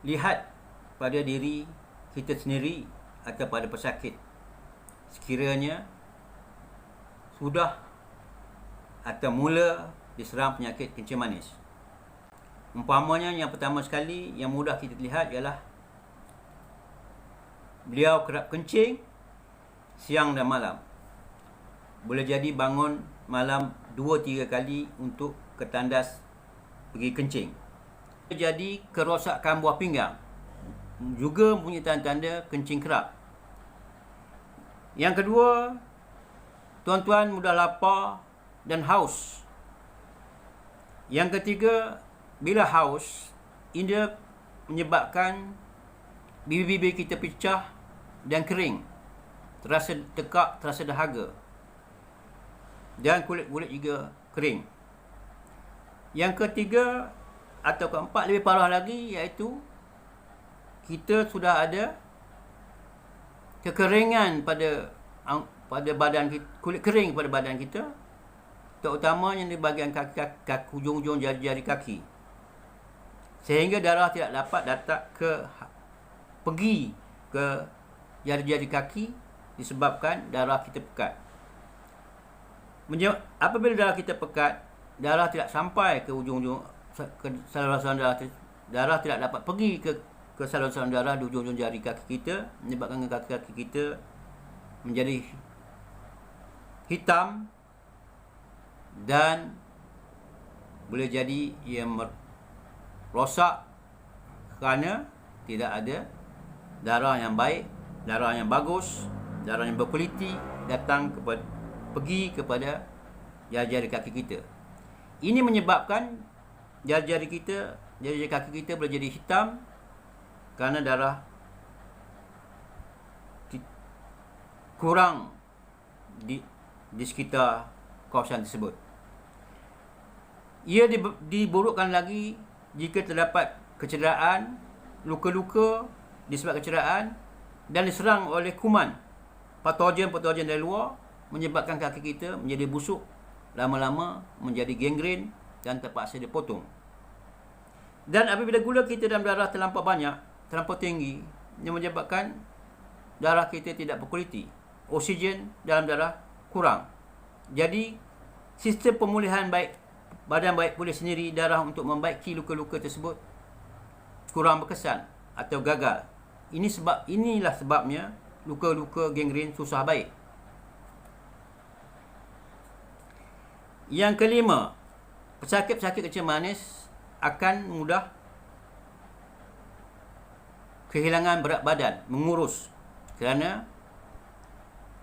lihat pada diri kita sendiri atau pada pesakit sekiranya sudah atau mula diserang penyakit kencing manis. Umpamanya yang pertama sekali yang mudah kita lihat ialah beliau kerap kencing siang dan malam. Boleh jadi bangun malam 2-3 kali untuk ke tandas pergi kencing. Jadi kerosakan buah pinggang juga mempunyai tanda-tanda kencing kerap. Yang kedua, tuan-tuan mudah lapar dan haus. Yang ketiga, bila haus, ia menyebabkan bibir-bibir kita pecah dan kering, terasa tekak, terasa dahaga, dan kulit-kulit juga kering. Yang ketiga atau keempat lebih parah lagi, iaitu kita sudah ada kekeringan pada badan kita, kulit kering pada badan kita, terutamanya di bahagian kaki, hujung-hujung jari-jari kaki, sehingga darah tidak dapat pergi ke jari-jari kaki disebabkan darah kita pekat. Apabila darah kita pekat, darah tidak sampai ke ujung-ujung, ke saluran-saluran darah tidak dapat pergi ke saluran-saluran darah di ujung-ujung jari kaki kita, menyebabkan kaki-kaki kita menjadi hitam dan boleh jadi ia rosak kerana tidak ada darah yang baik, darah yang bagus, darah yang berkualiti pergi kepada jari-jari kaki kita. Ini menyebabkan jari-jari kaki kita boleh jadi hitam kerana darah kurang di sekitar kawasan tersebut. Ia diburukkan lagi jika terdapat kecederaan, luka-luka disebabkan kecederaan dan diserang oleh kuman, patogen dari luar, menyebabkan kaki kita menjadi busuk, lama-lama menjadi gangren dan terpaksa dipotong. Dan apabila gula kita dalam darah terlampau banyak, terlampau tinggi, yang menyebabkan darah kita tidak berkualiti, oksigen dalam darah kurang. Jadi sistem pemulihan badan baik pulih sendiri darah untuk membaiki luka-luka tersebut kurang berkesan atau gagal. Inilah sebabnya luka-luka gangren susah baik. Yang kelima, pesakit-pesakit kencing manis akan mudah kehilangan berat badan, mengurus, kerana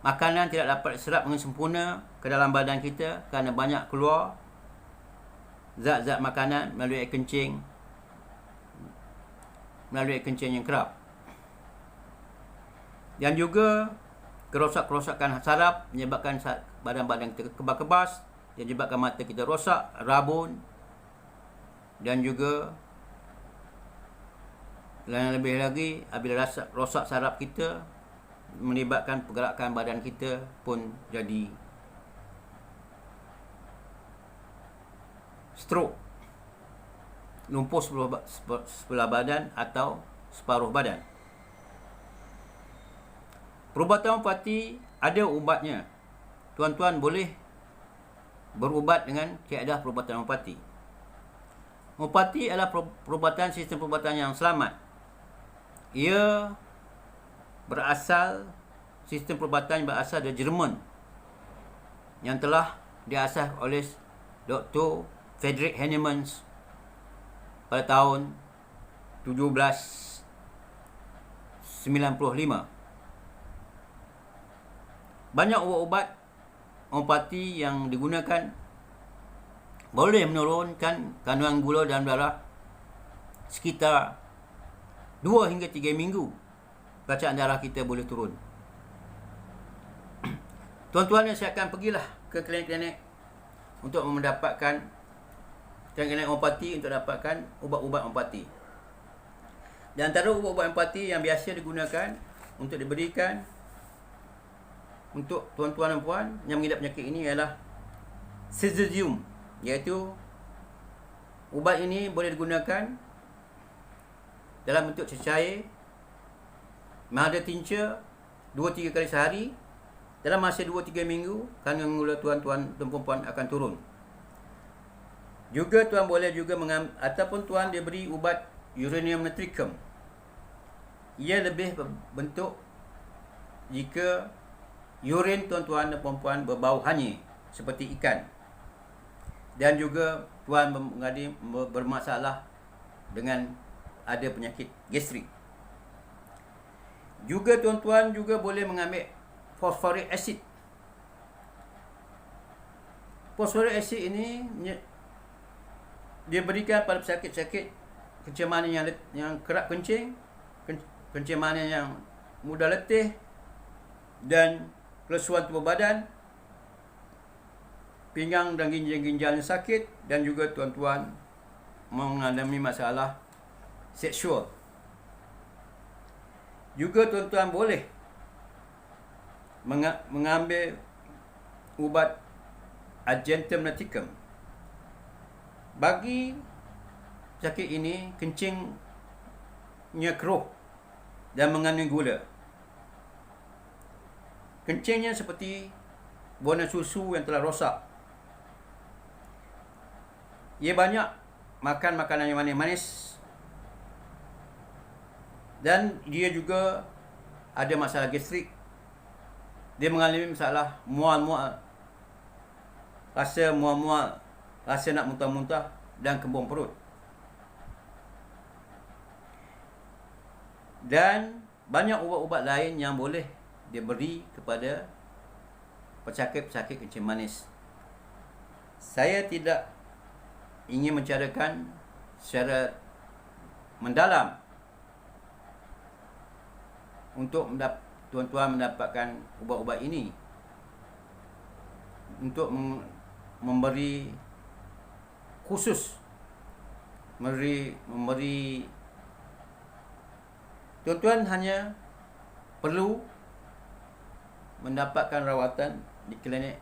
makanan tidak dapat diserap dengan sempurna ke dalam badan kita kerana banyak keluar zat-zat makanan melalui kencing yang kerap. Dan juga kerosakan saraf menyebabkan badan-badan kita kebas-kebas, dan menyebabkan mata kita rosak, rabun, dan juga yang lebih lagi apabila rosak saraf kita melibatkan pergerakan badan kita pun jadi stroke, lumpuh sebelah badan atau separuh badan. Perubatan homeopati ada ubatnya. Tuan-tuan boleh berubat dengan kaedah perubatan homeopati. Homeopati adalah sistem perubatan yang selamat. Ia sistem perubatan berasal dari Jerman yang telah diasas oleh Dr. Friedrich Hahnemann pada tahun 1795. Banyak ubat-ubat homeopati yang digunakan boleh menurunkan kandungan gula dalam darah sekitar 2 hingga 3 minggu. Bacaan darah kita boleh turun. Tuan-tuan yang silakan pergilah ke klinik-klinik untuk mendapatkan klinik homeopati untuk dapatkan ubat-ubat homeopati. Di antara ubat-ubat homeopati yang biasa digunakan untuk diberikan untuk tuan-tuan dan puan yang mengidap penyakit ini ialah Cesium, iaitu ubat ini boleh digunakan dalam bentuk cecair mada tinca 2-3 kali sehari. Dalam masa 2-3 minggu, kandungan gula tuan-tuan dan puan akan turun. Juga tuan boleh juga ataupun tuan diberi ubat uranium nitricum. Ia lebih berbentuk jika urin tuan-tuan dan puan berbau hanyir seperti ikan. Dan juga tuan bermasalah dengan ada penyakit gastrik. Juga tuan-tuan juga boleh mengambil phosphoric acid. Phosphoric acid ini dia berikan pada pesakit-pesakit kencing manis yang kerap kencing, kencing manis yang mudah letih dan kelusuan tubuh badan, pinggang dan ginjal-ginjalnya sakit, dan juga tuan-tuan mengalami masalah seksual. Juga tuan-tuan boleh mengambil ubat argentum nitricum. Bagi sakit ini, kencingnya keruh dan mengandung gula. Kencingnya seperti warna susu yang telah rosak. Ia banyak makan makanan yang manis-manis. Dan dia juga ada masalah gastrik. Dia mengalami masalah mual-mual, rasa mual-mual, rasa nak muntah-muntah dan kembung perut. Dan banyak ubat-ubat lain yang boleh diberi kepada pesakit-pesakit kencing manis. Saya tidak ingin mencarakan secara mendalam untuk tuan-tuan mendapatkan ubat-ubat ini, untuk memberi khusus, memberi tuan-tuan hanya perlu mendapatkan rawatan di klinik